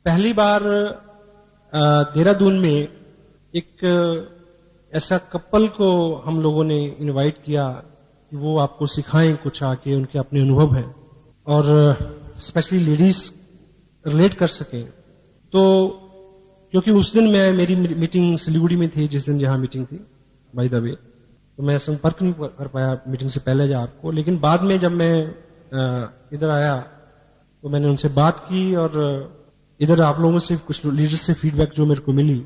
पहली बार देहरादून में एक ऐसा कपल को हम लोगों ने इनवाइट किया कि वो आपको सिखाएं कुछ आके, उनके अपने अनुभव हैं और स्पेशली लेडीज रिलेट कर सकें। तो क्योंकि उस दिन मेरी मीटिंग सिलीगुड़ी में थी, जिस दिन जहां मीटिंग थी बाय द वे, तो मैं संपर्क नहीं कर पाया मीटिंग से पहले जा आपको, लेकिन बाद में जब मैं इधर आया तो मैंने उनसे बात की और इधर आप लोगों से कुछ लीडर्स से फीडबैक जो मेरे को मिली,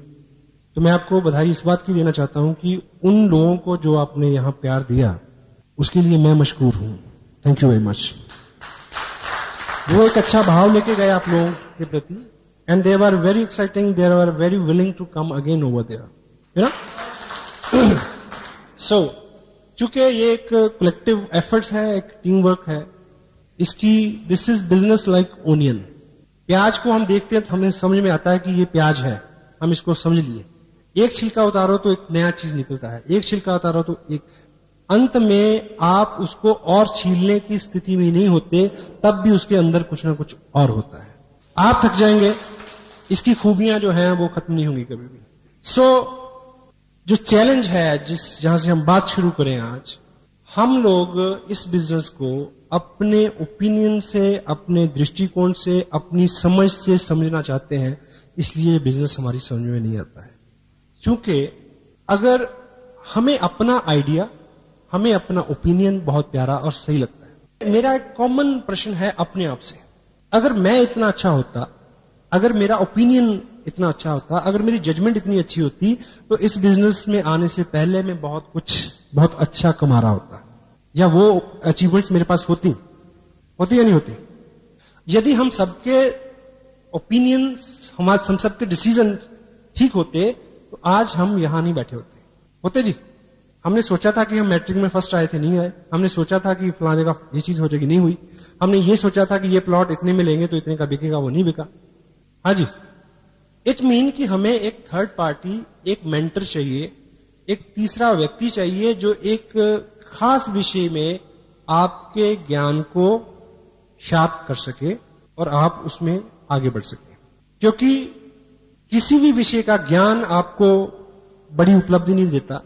तो मैं आपको बधाई इस बात की देना चाहता हूं कि उन लोगों को जो आपने यहां प्यार दिया उसके लिए मैं मशकूर हूं। Thank you very much. वो एक अच्छा भाव लेके गए आप लोगों के प्रति, and they were very exciting, they were very willing to come again over there, you know. So चूंकि ये एक कलेक्टिव एफर्ट्स है, एक टीम वर्क है, इसकी this is business like onion. प्याज को हम देखते हैं तो हमें समझ में आता है कि ये प्याज है, हम इसको समझ लिए। एक छिलका उतारो तो एक नया चीज निकलता है, एक छिलका उतारो तो एक, अंत में आप उसको और छीलने की स्थिति में नहीं होते, तब भी उसके अंदर कुछ ना कुछ और होता है। आप थक जाएंगे, इसकी खूबियां जो हैं वो खत्म नहीं होंगी कभी भी। सो जो चैलेंज है जहां से हम बात शुरू करें आज, हम लोग इस बिजनेस को अपने ओपिनियन से, अपने दृष्टिकोण से, अपनी समझ से समझना चाहते हैं, इसलिए बिजनेस हमारी समझ में नहीं आता है। क्योंकि अगर हमें अपना आइडिया, हमें अपना ओपिनियन बहुत प्यारा और सही लगता है। मेरा एक कॉमन प्रश्न है अपने आप से, अगर मैं इतना अच्छा होता, अगर मेरा ओपिनियन इतना अच्छा होता, अगर मेरी जजमेंट इतनी अच्छी होती, तो इस बिजनेस में आने से पहले मैं बहुत अच्छा कमा रहा होता, या वो अचीवमेंट्स मेरे पास होती या नहीं होती। यदि हम सबके ओपिनियंस, हम सबके डिसीजन ठीक होते, तो आज हम यहां नहीं बैठे होते जी। हमने सोचा था कि हम मैट्रिक में फर्स्ट आए थे, नहीं आए। हमने सोचा था कि फलाने का ये चीज हो जाएगी, नहीं हुई। हमने ये सोचा था कि ये प्लॉट इतने में लेंगे तो इतने का बिकेगा, वो नहीं बिका। हाँ जी, इट मीन कि हमें एक थर्ड पार्टी, एक मेंटर चाहिए, एक तीसरा व्यक्ति चाहिए जो एक खास विषय में आपके ज्ञान को शार्प कर सके और आप उसमें आगे बढ़ सके। क्योंकि किसी भी विषय का ज्ञान आपको बड़ी उपलब्धि नहीं देता,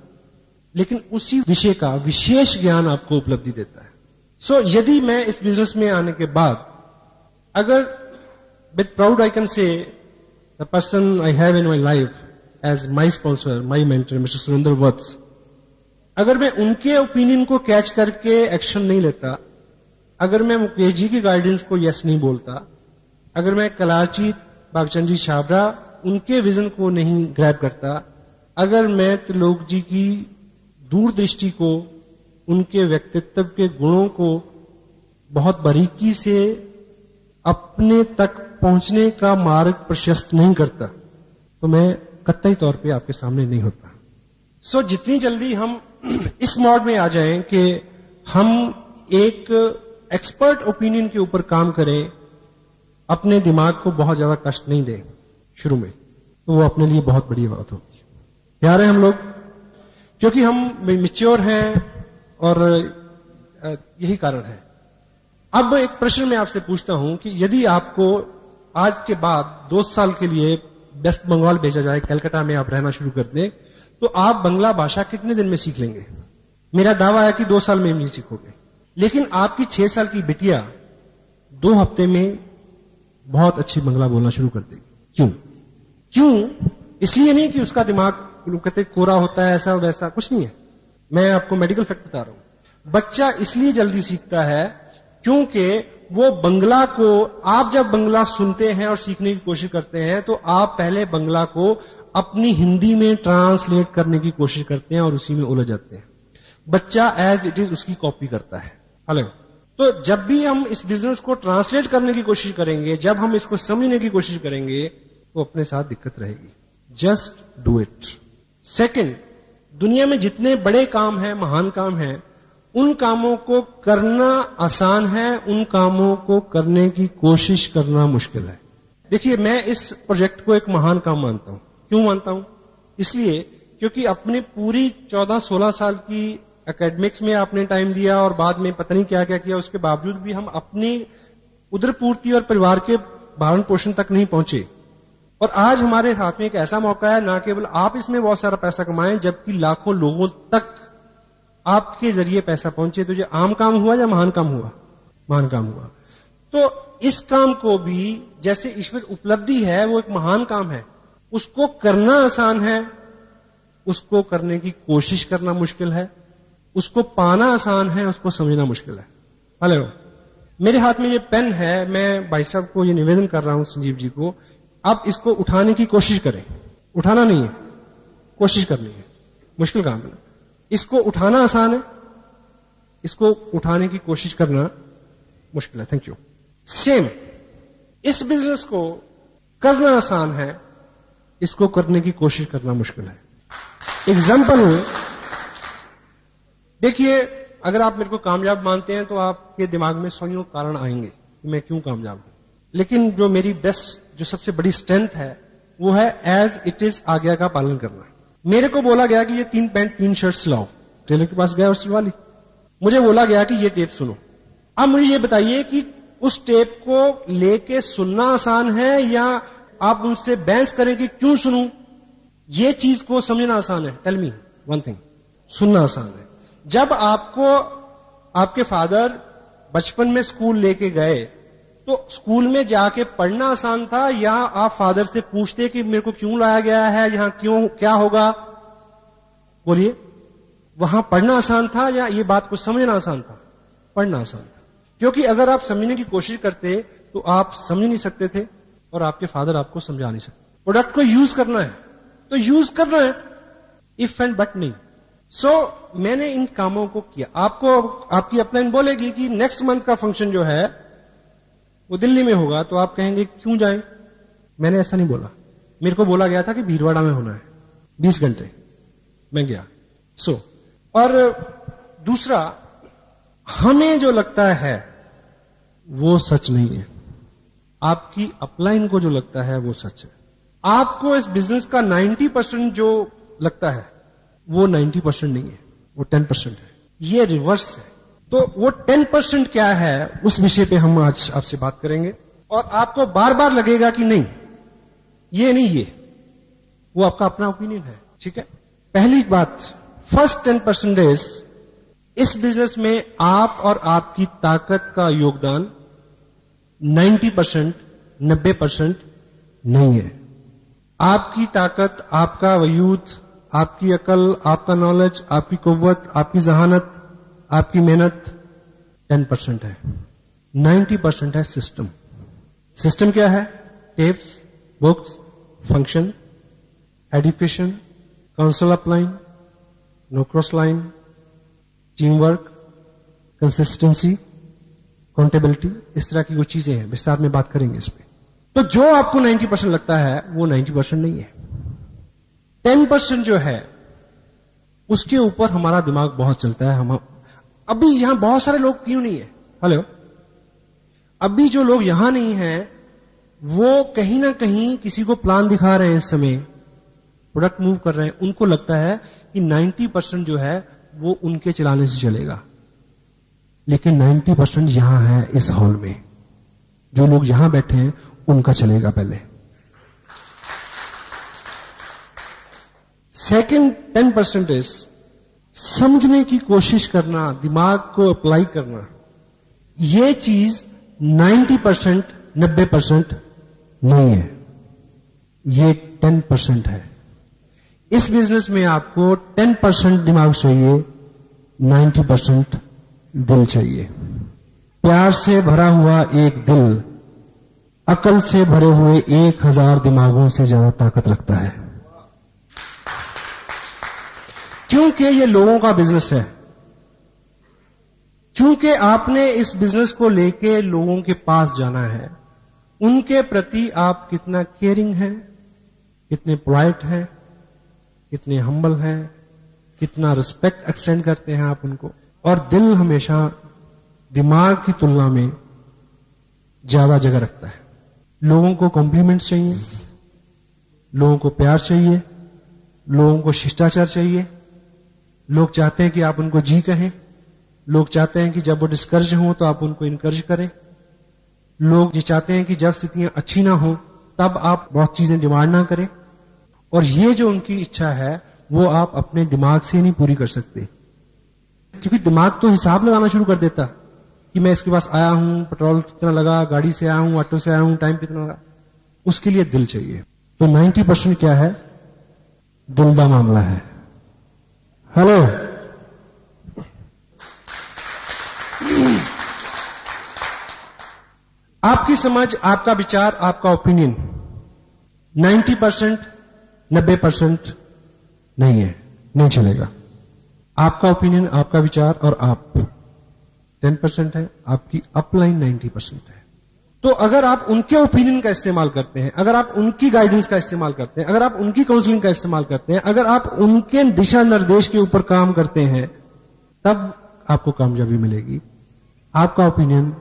लेकिन उसी विषय का विशेष ज्ञान आपको उपलब्धि देता है। सो यदि मैं इस बिजनेस में आने के बाद, अगर with proud I can say the person I have in my life as my sponsor, my mentor mister Surendra Vats, अगर मैं उनके ओपिनियन को कैच करके एक्शन नहीं लेता, अगर मैं मुकेश जी की गाइडेंस को यस नहीं बोलता, अगर मैं कलाची बागचंद जी छाबरा उनके विजन को नहीं ग्रैब करता, अगर मैं त्रिलोक जी की दूरदृष्टि को, उनके व्यक्तित्व के गुणों को बहुत बारीकी से अपने तक पहुंचने का मार्ग प्रशस्त नहीं करता, तो मैं कतई तौर पे आपके सामने नहीं होता। सो जितनी जल्दी हम इस मोड में आ जाएं कि हम एक एक्सपर्ट ओपिनियन के ऊपर काम करें, अपने दिमाग को बहुत ज्यादा कष्ट नहीं दें शुरू में, तो वो अपने लिए बहुत बड़ी बात होगी। प्यारे हम लोग, क्योंकि हम मैच्योर हैं और यही कारण है। अब एक प्रश्न मैं आपसे पूछता हूं कि यदि आपको आज के बाद 2 साल के लिए वेस्ट बंगाल भेजा जाए, कलकत्ता में आप रहना शुरू कर दें, तो आप बांग्ला भाषा कितने दिन में सीख लेंगे? मेरा दावा है कि 2 साल में नहीं सीखोगे। लेकिन आपकी 6 साल की बिटिया 2 हफ्ते में बहुत अच्छी बांग्ला बोलना शुरू कर देगी। क्यों? इसलिए नहीं कि उसका दिमाग लोग कहते कोरा होता है, ऐसा वैसा कुछ नहीं है। मैं आपको मेडिकल फैक्ट बता रहा हूं। बच्चा इसलिए जल्दी सीखता है क्योंकि वो बंगला को, आप जब बंगला सुनते हैं और सीखने की कोशिश करते हैं, तो आप पहले बंगला को अपनी हिंदी में ट्रांसलेट करने की कोशिश करते हैं और उसी में उलझ जाते हैं। बच्चा एज इट इज उसकी कॉपी करता है। हेलो, तो जब भी हम इस बिजनेस को ट्रांसलेट करने की कोशिश करेंगे, जब हम इसको समझने की कोशिश करेंगे, तो अपने साथ दिक्कत रहेगी। Just do it. सेकंड, दुनिया में जितने बड़े काम हैं, महान काम हैं, उन कामों को करना आसान है, उन कामों को करने की कोशिश करना मुश्किल है। देखिए, मैं इस प्रोजेक्ट को एक महान काम मानता हूं। क्यों मानता हूं? इसलिए क्योंकि अपने पूरी 14-16 साल की एकेडमिक्स में आपने टाइम दिया और बाद में पता नहीं क्या क्या किया, उसके बावजूद भी हम अपनी उदरपूर्ति और परिवार के भरण पोषण तक नहीं पहुंचे। और आज हमारे हाथ में एक ऐसा मौका है, ना केवल आप इसमें बहुत सारा पैसा कमाएं, जबकि लाखों लोगों तक आपके जरिए पैसा पहुंचे। तो ये आम काम हुआ या महान काम हुआ? महान काम हुआ। तो इस काम को भी जैसे ईश्वर उपलब्धि है, वो एक महान काम है। उसको करना आसान है, उसको करने की कोशिश करना मुश्किल है। उसको पाना आसान है, उसको समझना मुश्किल है। हेलो, मेरे हाथ में ये पेन है, मैं भाई साहब को ये निवेदन कर रहा हूं, संजीव जी को, आप इसको उठाने की कोशिश करें। उठाना नहीं है, कोशिश करनी है। मुश्किल काम है ना। इसको उठाना आसान है, इसको उठाने की कोशिश करना मुश्किल है। Thank you. सेम, इस बिजनेस को करना आसान है, इसको करने की कोशिश करना मुश्किल है। एग्जाम्पल देखिए, अगर आप मेरे को कामयाब मानते हैं तो आपके दिमाग में सौ कारण आएंगे कि मैं क्यों कामयाब हूं। लेकिन जो मेरी बेस्ट, जो सबसे बड़ी स्ट्रेंथ है, वो है एज इट इज आज्ञा का पालन करना। मेरे को बोला गया कि ये 3 पैंट 3 शर्ट सिलाओ, टेलर के पास गया और सिलवा ली। मुझे बोला गया कि ये टेप सुनो। अब मुझे ये बताइए कि उस टेप को लेके सुनना आसान है या आप उनसे बहस करें कि क्यों सुनूं? ये चीज को समझना आसान है। टेल मी वन थिंग, सुनना आसान है। जब आपको आपके फादर बचपन में स्कूल लेके गए, तो स्कूल में जाके पढ़ना आसान था, या आप फादर से पूछते कि मेरे को क्यों लाया गया है, यहां क्यों, क्या होगा? बोलिए, वहां पढ़ना आसान था या ये बात को समझना आसान था? पढ़ना आसान था, क्योंकि अगर आप समझने की कोशिश करते तो आप समझ नहीं सकते थे और आपके फादर आपको समझा नहीं सकते। प्रोडक्ट को यूज करना है तो यूज करना है, इफ एंड बट नहीं। सो मैंने इन कामों को किया। आपको आपकी अपलाइन बोलेगी कि नेक्स्ट मंथ का फंक्शन जो है वो दिल्ली में होगा, तो आप कहेंगे क्यों जाएं? मैंने ऐसा नहीं बोला। मेरे को बोला गया था कि भीलवाड़ा में होना है, 20 घंटे। मैं गया। और दूसरा, हमें जो लगता है वो सच नहीं है, आपकी अपलाइन को जो लगता है वो सच है। आपको इस बिजनेस का 90% जो लगता है वो 90% नहीं है, वो 10% है। ये रिवर्स है। तो वो 10% क्या है, उस विषय पे हम आज आपसे बात करेंगे। और आपको बार बार लगेगा कि नहीं, ये नहीं, ये, वो आपका अपना ओपिनियन है। ठीक है। पहली बात, फर्स्ट 10% इस बिजनेस में आप और आपकी ताकत का योगदान 90%, 90% नहीं है। आपकी ताकत, आपका वजूद, आपकी अकल, आपका नॉलेज, आपकी कुव्वत, आपकी जहानत, आपकी मेहनत 10% है। 90% है सिस्टम। सिस्टम क्या है? Tapes, books, function, education, council upline, no cross line, team work, consistency, accountability, इस तरह की वो चीजें हैं। विस्तार में बात करेंगे इस पे। तो जो आपको 90% लगता है वो 90% नहीं है। 10% जो है उसके ऊपर हमारा दिमाग बहुत चलता है। हम अभी यहां बहुत सारे लोग क्यों नहीं है? हेलो, अभी जो लोग यहां नहीं हैं वो कहीं ना कहीं किसी को प्लान दिखा रहे हैं, इस समय प्रोडक्ट मूव कर रहे हैं। उनको लगता है कि 90% जो है वो उनके चलाने से चलेगा, लेकिन 90% यहां है इस हॉल में। जो लोग यहां बैठे हैं उनका चलेगा पहले। सेकंड 10% इज समझने की कोशिश करना, दिमाग को अप्लाई करना। ये चीज 90%, 90% नहीं है, ये 10% है। इस बिजनेस में आपको 10% दिमाग चाहिए, 90% दिल चाहिए। प्यार से भरा हुआ एक दिल अकल से भरे हुए 1000 दिमागों से ज्यादा ताकत रखता है, क्योंकि ये लोगों का बिजनेस है। क्योंकि आपने इस बिजनेस को लेके लोगों के पास जाना है। उनके प्रति आप कितना केयरिंग हैं, कितने पोलाइट हैं, कितने हम्बल हैं, कितना रिस्पेक्ट एक्सटेंड करते हैं आप उनको। और दिल हमेशा दिमाग की तुलना में ज्यादा जगह रखता है। लोगों को कॉम्प्लीमेंट्स चाहिए, लोगों को प्यार चाहिए, लोगों को शिष्टाचार चाहिए। लोग चाहते हैं कि आप उनको जी कहें। लोग चाहते हैं कि जब वो डिस्करेज हो तो आप उनको इनकरेज करें। लोग ये चाहते हैं कि जब स्थितियां अच्छी ना हो तब आप बहुत चीजें डिमांड ना करें, और ये जो उनकी इच्छा है वो आप अपने दिमाग से नहीं पूरी कर सकते, क्योंकि दिमाग तो हिसाब लगाना शुरू कर देता कि मैं इसके पास आया हूं, पेट्रोल कितना लगा, गाड़ी से आया हूं, ऑटो से आया हूं, टाइम कितना लगा। उसके लिए दिल चाहिए। तो 90% क्या है? दिल का मामला है। हेलो, आपकी समझ, आपका विचार, आपका ओपिनियन 90%, 90% नहीं है, नहीं चलेगा। आपका ओपिनियन, आपका विचार और आप 10% है, आपकी अपलाइन 90% है। तो अगर आप उनके ओपिनियन का इस्तेमाल करते हैं, अगर आप उनकी गाइडेंस का इस्तेमाल करते हैं, अगर आप उनकी काउंसलिंग का इस्तेमाल करते हैं, अगर आप उनके दिशा निर्देश के ऊपर काम करते हैं, तब आपको कामयाबी मिलेगी। आपका ओपिनियन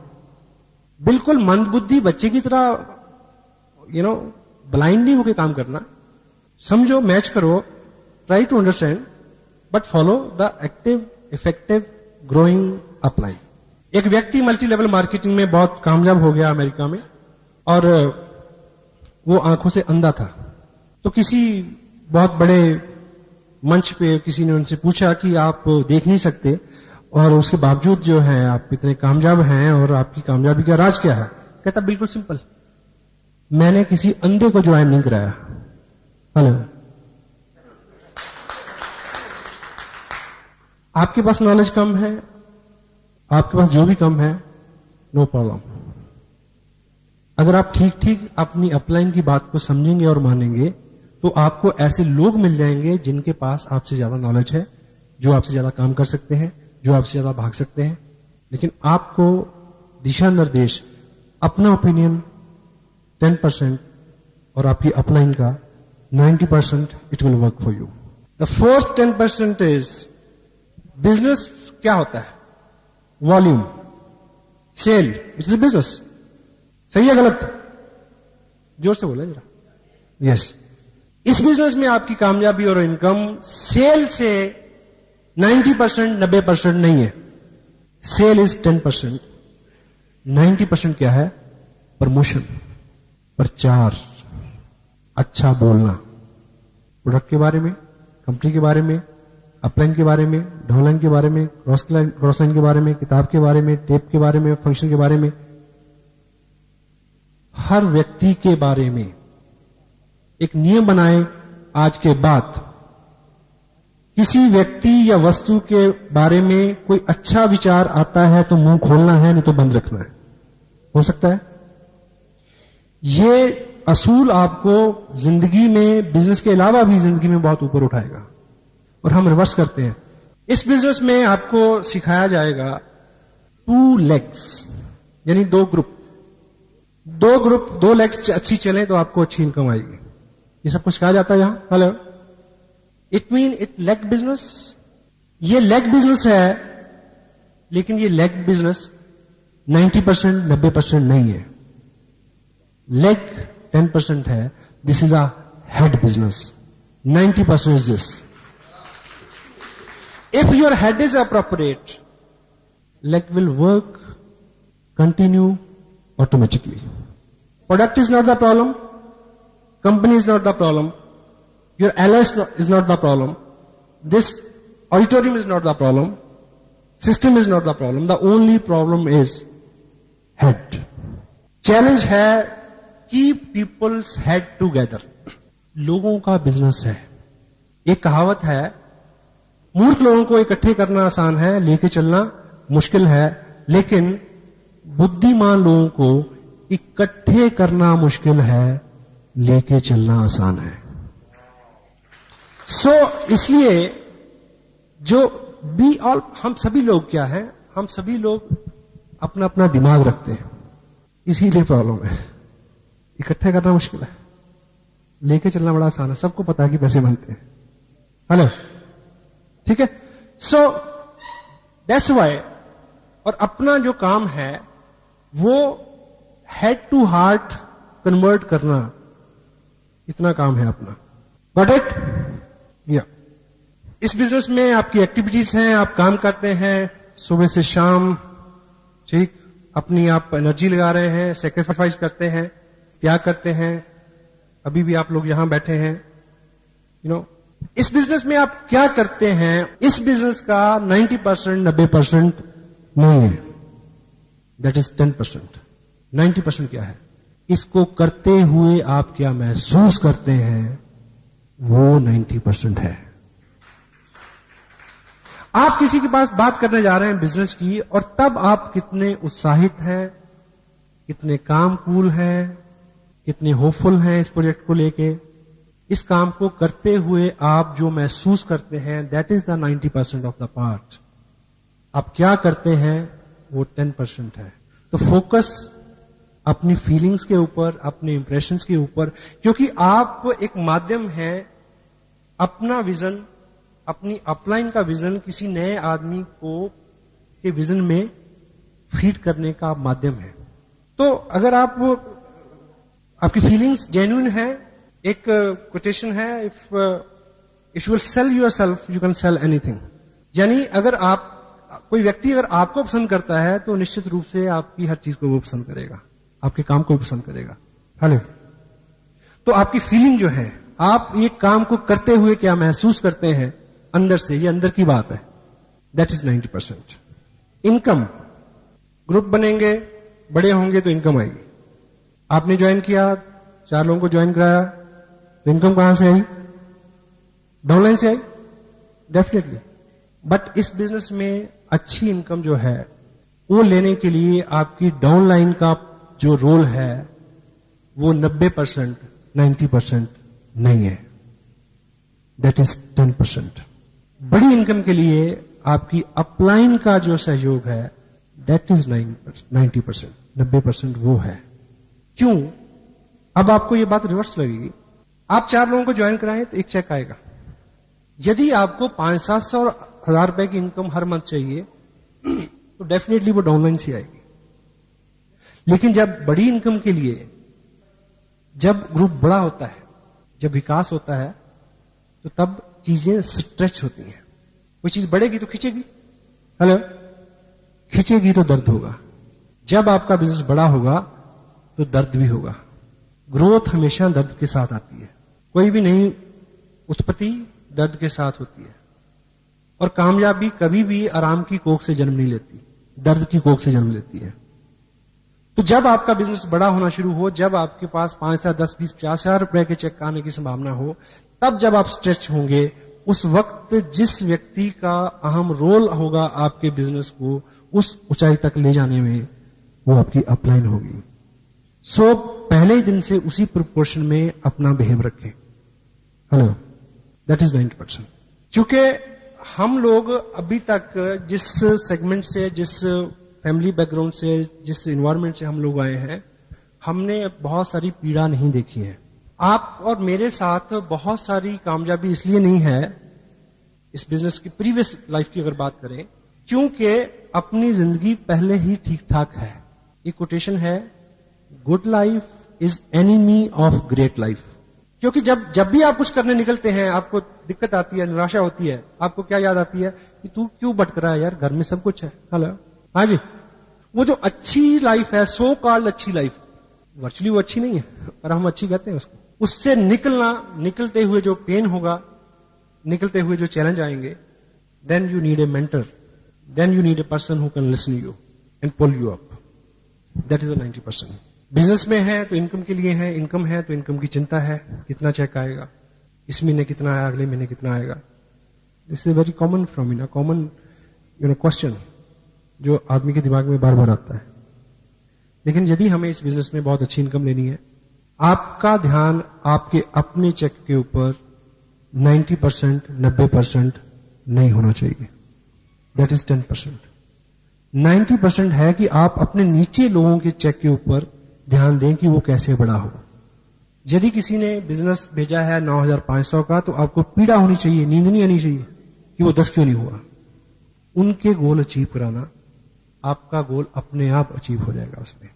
बिल्कुल मंदबुद्धि बच्चे की तरह ब्लाइंड नहीं होकर काम करना। समझो, मैच करो, try to understand, but follow the active, effective, growing upline. एक व्यक्ति मल्टी लेवल मार्केटिंग में बहुत कामयाब हो गया अमेरिका में, और वो आंखों से अंधा था। तो किसी बहुत बड़े मंच पे किसी ने उनसे पूछा कि आप देख नहीं सकते और उसके बावजूद जो है आप इतने कामयाब हैं, और आपकी कामयाबी का राज क्या है? कहता बिल्कुल सिंपल, मैंने किसी अंधे को ज्वाइन नहीं कराया। हेलो, आपके पास नॉलेज कम है, आपके पास जो भी कम है, नो प्रॉब्लम। अगर आप ठीक ठीक अपनी अपलाइन की बात को समझेंगे और मानेंगे, तो आपको ऐसे लोग मिल जाएंगे जिनके पास आपसे ज्यादा नॉलेज है, जो आपसे ज्यादा काम कर सकते हैं, जो आपसे ज्यादा भाग सकते हैं। लेकिन आपको दिशा निर्देश, अपना ओपिनियन 10% और आपकी अपलाइन का 90%, it will work for you. The fourth 10% is business. क्या होता है? Volume, sale, it is business. सही है गलत? जोर से बोला जरा। यस, इस बिजनेस में आपकी कामयाबी और इनकम सेल से 90%, 90% नहीं है। Cell is 10%। 90% क्या है? प्रमोशन, प्रचार, अच्छा बोलना, प्रोडक्ट के बारे में, कंपनी के बारे में, अपलाइन के बारे में, डाउनलाइन के बारे में, क्रॉस लाइन के बारे में, किताब के बारे में, टेप के बारे में, फंक्शन के बारे में, हर व्यक्ति के बारे में एक नियम बनाए। आज के बाद किसी व्यक्ति या वस्तु के बारे में कोई अच्छा विचार आता है तो मुंह खोलना है, नहीं तो बंद रखना है। हो सकता है? ये असूल आपको जिंदगी में, बिजनेस के अलावा भी जिंदगी में बहुत ऊपर उठाएगा। और हम रिवर्स करते हैं। इस बिजनेस में आपको सिखाया जाएगा 2 legs, यानी 2 ग्रुप। 2 legs अच्छी चले तो आपको अच्छी इनकम आएगी। ये सब कुछ कहा जाता है यहां। Hello, it mean it leg business. ये लेग बिजनेस है, लेकिन ये लेग बिजनेस 90%, 90% नहीं है। लेग 10% है। This is a head business. 90% is this. If your head is appropriate, leg will work, continue automatically. Product is not the problem. Company is not the problem. Your ally is not the problem. This auditorium is not the problem. System is not the problem. The only problem is head. Challenge है, keep people's head together. लोगों का business है। एक कहावत है, मूर्ख लोगों को इकट्ठे करना आसान है, लेके चलना मुश्किल है, लेकिन बुद्धिमान लोगों को इकट्ठे करना मुश्किल है, लेके चलना आसान है। इसलिए जो बी ऑल, हम सभी लोग क्या हैं? हम सभी लोग अपना अपना दिमाग रखते हैं, इसीलिए प्रॉब्लम है। इकट्ठे करना मुश्किल है, लेके चलना बड़ा आसान है। सबको पता है कि पैसे बनते हैं। हेलो, ठीक है? That's why. और अपना जो काम है वो हेड टू हार्ट कन्वर्ट करना, इतना काम है अपना। Got it? या इस बिजनेस में आपकी एक्टिविटीज हैं, आप काम करते हैं सुबह से शाम, ठीक? अपनी आप एनर्जी लगा रहे हैं, सेक्रीफाइस करते हैं, त्याग करते हैं, अभी भी आप लोग यहां बैठे हैं, यू नो, इस बिजनेस में आप क्या करते हैं, इस बिजनेस का 90%, 90% नहीं है, दैट इज 10%। 90% क्या है? इसको करते हुए आप क्या महसूस करते हैं, वो 90% है। आप किसी के पास बात करने जा रहे हैं बिजनेस की, और तब आप कितने उत्साहित हैं, कितने काम कूल हैं, कितने होपफुल हैं इस प्रोजेक्ट को लेके, इस काम को करते हुए आप जो महसूस करते हैं, that is the 90% of the part. आप क्या करते हैं, वो 10% है। तो फोकस अपनी फीलिंग्स के ऊपर, अपने इंप्रेशंस के ऊपर, क्योंकि आप एक माध्यम है अपना विजन, अपनी अपलाइन का विजन किसी नए आदमी को के विजन में फीड करने का माध्यम है। तो अगर आपकी फीलिंग्स जेन्युइन है, एक कोटेशन है, if you will sell yourself you can sell anything. यानी अगर कोई व्यक्ति अगर आपको पसंद करता है तो निश्चित रूप से आपकी हर चीज को वो पसंद करेगा, आपके काम को भी पसंद करेगा। हेलो, तो आपकी फीलिंग जो है, आप ये काम को करते हुए क्या महसूस करते हैं अंदर से, ये अंदर की बात है, दैट इज 90%। इनकम, ग्रुप बनेंगे, बड़े होंगे तो इनकम आएगी। आपने ज्वाइन किया, 4 लोगों को ज्वाइन कराया, तो इनकम कहां से आई? डाउनलाइन से आई, डेफिनेटली। बट इस बिजनेस में अच्छी इनकम जो है वो लेने के लिए आपकी डाउनलाइन का जो रोल है वो 90%, 90% नहीं है, दैट इज 10%। बड़ी इनकम के लिए आपकी अपलाइन का जो सहयोग है, दैट इज 90%, 90% वो है। क्यों? अब आपको ये बात रिवर्स लगेगी। आप 4 लोगों को ज्वाइन कराएं तो एक चेक आएगा। यदि आपको 500-700 और 1000 रुपए की इनकम हर मंथ चाहिए तो डेफिनेटली वो डाउनलाइन से आएगी। लेकिन जब बड़ी इनकम के लिए, जब ग्रुप बड़ा होता है, जब विकास होता है, तो तब चीजें स्ट्रेच होती हैं। कोई चीज बढ़ेगी तो खींचेगी, हेलो, खींचेगी तो दर्द होगा। जब आपका बिजनेस बड़ा होगा तो दर्द भी होगा। ग्रोथ हमेशा दर्द के साथ आती है। कोई भी नई उत्पत्ति दर्द के साथ होती है, और कामयाबी कभी भी आराम की कोख से जन्म नहीं लेती, दर्द की कोख से जन्म लेती है। तो जब आपका बिजनेस बड़ा होना शुरू हो, जब आपके पास 5 या 10, 20, 50 हजार रुपए के चेक आने की संभावना हो, तब जब आप स्ट्रेच होंगे, उस वक्त जिस व्यक्ति का अहम रोल होगा आपके बिजनेस को उस ऊंचाई तक ले जाने में, वो आपकी अपलाइन होगी। सो पहले ही दिन से उसी प्रोपोर्शन में अपना बिहेव रखें। Hello, that is 90%। चूंकि हम लोग अभी तक जिस सेगमेंट से, जिस फैमिली बैकग्राउंड से, जिस इन्वायरमेंट से हम लोग आए हैं, हमने बहुत सारी पीड़ा नहीं देखी है। आप और मेरे साथ बहुत सारी कामयाबी इसलिए नहीं है इस बिजनेस की, प्रीवियस लाइफ की अगर बात करें, क्योंकि अपनी जिंदगी पहले ही ठीक ठाक है। एक कोटेशन है, good life is enemy of great life. क्योंकि जब भी आप कुछ करने निकलते हैं, आपको दिक्कत आती है, निराशा होती है, आपको क्या याद आती है कि तू क्यों भटक रहा है यार, घर में सब कुछ है। हेलो, हाँ जी, वो जो अच्छी लाइफ है, सो कॉल्ड अच्छी लाइफ, वर्चुअली वो अच्छी नहीं है, पर हम अच्छी कहते हैं उसको। उससे निकलते हुए जो पेन होगा, निकलते हुए जो चैलेंज आएंगे, then you need a mentor, then you need a person who can listen you and pull you up. That is the 90%। Business में है तो इनकम के लिए है, इनकम है तो इनकम की चिंता है, कितना चेक आएगा, इस महीने कितना आया, अगले महीने कितना आएगा। This is very common phenomena, common question जो आदमी के दिमाग में बार बार आता है। लेकिन यदि हमें इस बिजनेस में बहुत अच्छी इनकम लेनी है, आपका ध्यान आपके अपने चेक के ऊपर 90%, 90% नहीं होना चाहिए, दैट इज 10%। 90% है कि आप अपने नीचे लोगों के चेक के ऊपर ध्यान दें कि वो कैसे बड़ा हो। यदि किसी ने बिजनेस भेजा है 9500 का, तो आपको पीड़ा होनी चाहिए, नींद नहीं आनी चाहिए कि वो 10 क्यों नहीं हुआ। उनके गोल अचीव कराना, आपका गोल अपने आप अचीव हो जाएगा उसमें।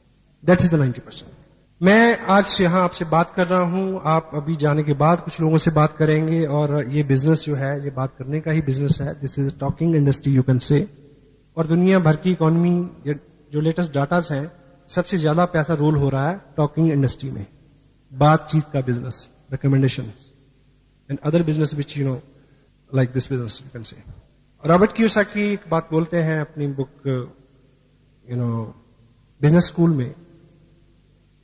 That is the 90%। मैं आज यहां आपसे बात कर रहा हूं, आप अभी जाने के बाद कुछ लोगों से बात करेंगे, और ये बिजनेस जो है, ये बात करने का ही बिजनेस है। This is talking industry you can say. और दुनिया भर की इकोनॉमी, जो लेटेस्ट डाटास हैं, सबसे ज्यादा पैसा रोल हो रहा है टॉकिंग इंडस्ट्री में। बातचीत का business, recommendation, and other business which you know like this business you can say. Robert Kiyosaki एक बात बोलते हैं अपनी बुक बिजनेस स्कूल में,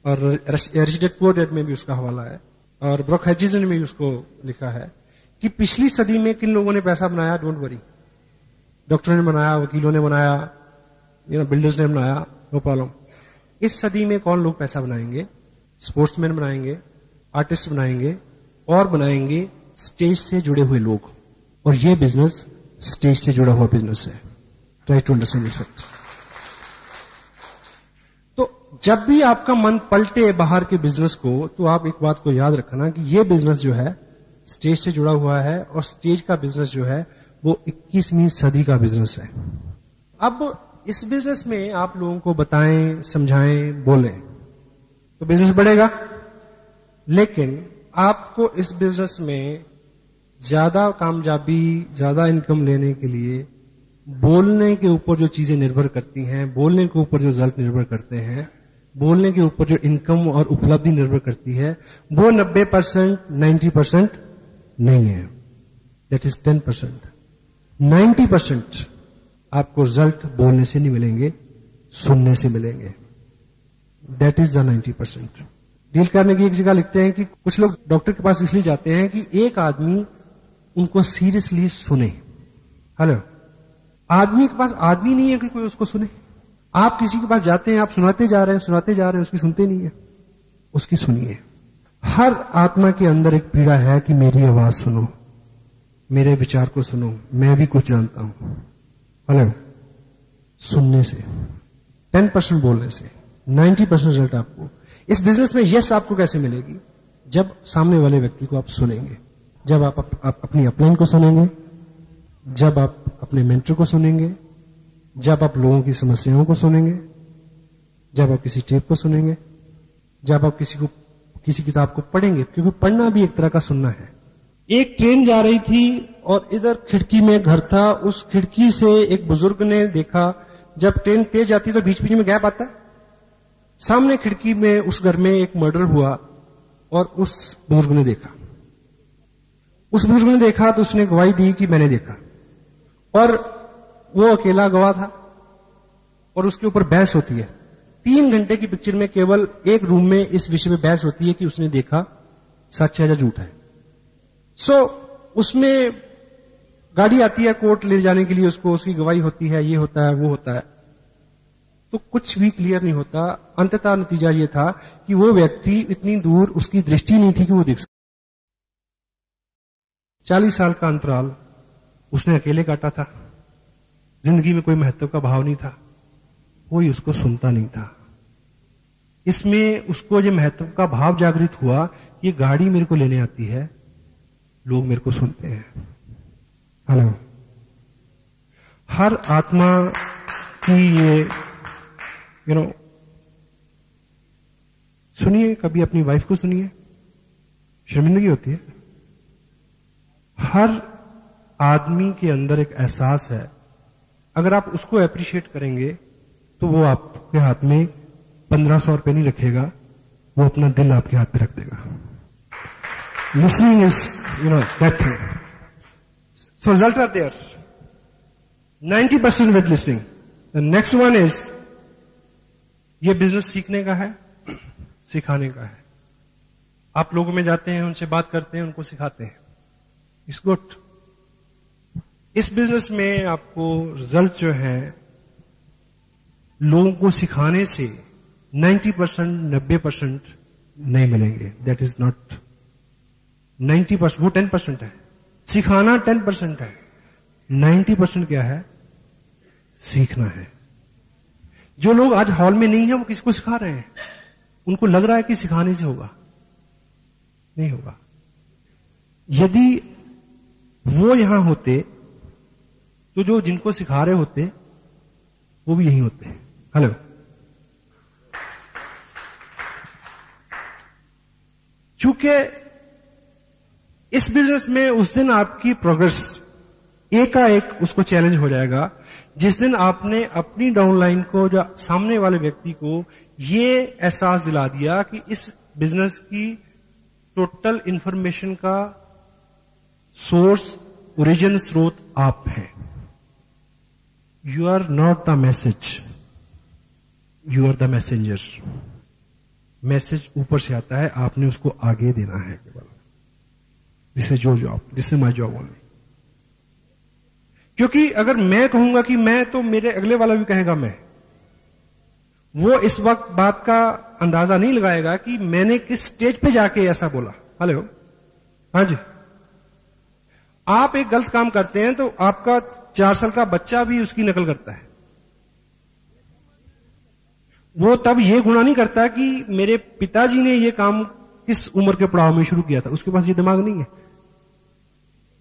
और रिच डैड पुअर डैड में भी उसका हवाला है, और ब्रॉक हैचिसन ने भी उसको लिखा है कि पिछली सदी में किन लोगों ने पैसा बनाया, डोंट वरी। डॉक्टरों ने बनाया, वकीलों ने बनाया, बिल्डर्स ने बनाया, नो प्रॉब्लम। इस सदी में कौन लोग पैसा बनाएंगे? स्पोर्ट्समैन बनाएंगे, आर्टिस्ट बनाएंगे, और बनाएंगे स्टेज से जुड़े हुए लोग। और ये बिजनेस स्टेज से जुड़ा हुआ बिजनेस है। Try to understand this fact. तो जब भी आपका मन पलटे बाहर के बिजनेस को, तो आप एक बात को याद रखना कि ये बिजनेस जो है स्टेज से जुड़ा हुआ है, और स्टेज का बिजनेस जो है वो 21वीं सदी का बिजनेस है। अब इस बिजनेस में आप लोगों को बताएं, समझाएं, बोलें तो बिजनेस बढ़ेगा। लेकिन आपको इस बिजनेस में ज्यादा कामयाबी, ज्यादा इनकम लेने के लिए बोलने के ऊपर जो चीजें निर्भर करती हैं, बोलने के ऊपर जो रिजल्ट निर्भर करते हैं, बोलने के ऊपर जो इनकम और उपलब्धि निर्भर करती है, वो 90%, 90% नहीं है। That is 10%। 90% आपको रिजल्ट बोलने से नहीं मिलेंगे, सुनने से मिलेंगे। That is the 90%। डील करने की एक जगह लिखते हैं कि कुछ लोग डॉक्टर के पास इसलिए जाते हैं कि एक आदमी उनको सीरियसली सुने। हेलो, आदमी के पास आदमी नहीं है कि कोई उसको सुने। आप किसी के पास जाते हैं, आप सुनाते जा रहे हैं, उसकी सुनते नहीं है, उसकी सुनिए। हर आत्मा के अंदर एक पीड़ा है कि मेरी आवाज सुनो, मेरे विचार को सुनो, मैं भी कुछ जानता हूं। हेलो, सुनने से, 10% बोलने से 90% रिजल्ट आपको इस बिजनेस में यस आपको कैसे मिलेगी? जब सामने वाले व्यक्ति को आप सुनेंगे, जब आप अपनी अपलाइन को सुनेंगे, जब आप अपने मेंटर को सुनेंगे, जब आप लोगों की समस्याओं को सुनेंगे, जब आप किसी टेप को सुनेंगे, जब आप किसी किताब को पढ़ेंगे, क्योंकि पढ़ना भी एक तरह का सुनना है। एक ट्रेन जा रही थी और इधर खिड़की में घर था, उस खिड़की से एक बुजुर्ग ने देखा, जब ट्रेन तेज जाती है तो बीच बीच में गैप आता है। सामने खिड़की में उस घर में एक मर्डर हुआ और उस बुजुर्ग ने देखा। उस बुजुर्ग ने देखा तो उसने गवाही दी कि मैंने देखा, और वो अकेला गवाह था, और उसके ऊपर बहस होती है। 3 घंटे की पिक्चर में केवल एक रूम में इस विषय में बहस होती है कि उसने देखा सच है या झूठ है। उसमें गाड़ी आती है कोर्ट ले जाने के लिए, उसको उसकी गवाही होती है, ये होता है, वो होता है, तो कुछ भी क्लियर नहीं होता। अंततः नतीजा ये था कि वो व्यक्ति इतनी दूर, उसकी दृष्टि नहीं थी कि वो देख सके। 40 साल का अंतराल उसने अकेले काटा था, जिंदगी में कोई महत्व का भाव नहीं था, कोई उसको सुनता नहीं था। इसमें उसको जो महत्व का भाव जागृत हुआ, ये गाड़ी मेरे को लेने आती है, लोग मेरे को सुनते हैं। हेलो, हर आत्मा की ये सुनिए, कभी अपनी वाइफ को सुनिए, शर्मिंदगी होती है। हर आदमी के अंदर एक एहसास है, अगर आप उसको अप्रिशिएट करेंगे तो वो आपके हाथ में 1500 रुपए नहीं रखेगा, वो अपना दिल आपके हाथ पे रख देगा। Listening is that thing. So results are there. 90% with listening. The next one is, ये बिजनेस सीखने का है, सिखाने का है। आप लोगों में जाते हैं, उनसे बात करते हैं, उनको सिखाते हैं। It's good. इस बिजनेस में आपको रिजल्ट जो है लोगों को सिखाने से 90%, 90% नहीं मिलेंगे। दैट इज नॉट 90%, वो 10% है। सिखाना 10% है, 90% क्या है? सीखना है। जो लोग आज हॉल में नहीं है वो किसको सिखा रहे हैं? उनको लग रहा है कि सिखाने से होगा, नहीं होगा। यदि वो यहां होते तो जो जिनको सिखा रहे होते वो भी यहीं होते। हेलो, चूंकि इस बिजनेस में उस दिन आपकी प्रोग्रेस एकाएक उसको चैलेंज हो जाएगा जिस दिन आपने अपनी डाउनलाइन को, जो सामने वाले व्यक्ति को ये एहसास दिला दिया कि इस बिजनेस की टोटल इंफॉर्मेशन का सोर्स, ओरिजिन, स्रोत आप हैं। You are not the message, you are the messenger. Message ऊपर से आता है, आपने उसको आगे देना है केवल। This is your job, this is my job only. क्योंकि अगर मैं कहूंगा कि मैं, तो मेरे अगले वाला भी कहेगा मैं। वो इस वक्त बात का अंदाजा नहीं लगाएगा कि मैंने किस स्टेज पे जाके ऐसा बोला। हेलो, हाँ जी। आप एक गलत काम करते हैं तो आपका 4 साल का बच्चा भी उसकी नकल करता है। वो तब ये गुनाह नहीं करता कि मेरे पिताजी ने ये काम किस उम्र के पड़ाव में शुरू किया था, उसके पास ये दिमाग नहीं है।